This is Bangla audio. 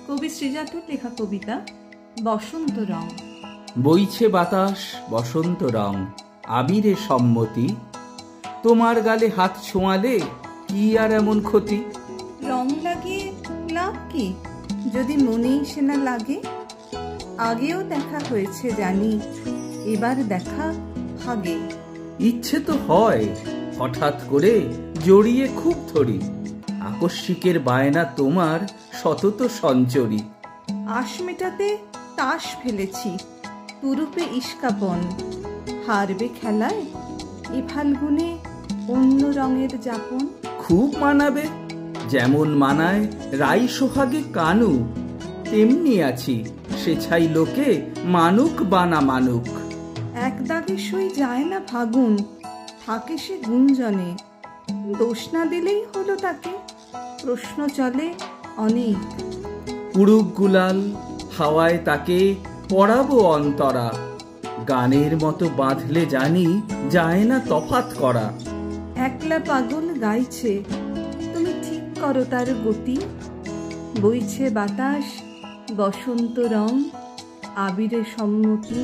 কবি শ্রীজাতর লেখা কবিতা বসন্ত রং। বইছে বাতাস বসন্ত রং, আবিরে সম্মতি। তোমার গালে হাত ছোঁয়ালে কি আর এমন ক্ষতি? রং লাগিয়ে লাভ কি যদি মনেই সে না লাগে? আগেও দেখা হয়েছে জানি, এবার দেখা ভাগে। ইচ্ছে তো হয় হঠাৎ করে জড়িয়ে খুব ধরি, আকস্মিকের বায়না তোমার সতত সঞ্চরী। আশ মেটাতে তাস ফেলেছি, তুরুপে ইস্কাপন। হারবে খেলায় এ ফাল্গুনে অন্য রঙের যাপন। খুব মানাবে, যেমন মানায় রাই সোহাগে কানু, তেমনি আছি সেছাই লোকে মানুক বানা মানুক। এক দাগে সই যায় না ফাগুন, থাকে সে গুঞ্জনে। দোষ না দিলেই হলো তাকে, প্রশ্ন চলে অনেক। পুরুক গুলাল হাওয়ায় তাকে পড়াবো অন্তরা, গানের মতো বাঁধলে জানি যায় না তফাৎ করা। একলা পাগল গাইছে, তুমি ঠিক করো তার গতি। বইছে বাতাস বসন্ত রং, আবিরে সম্মতি।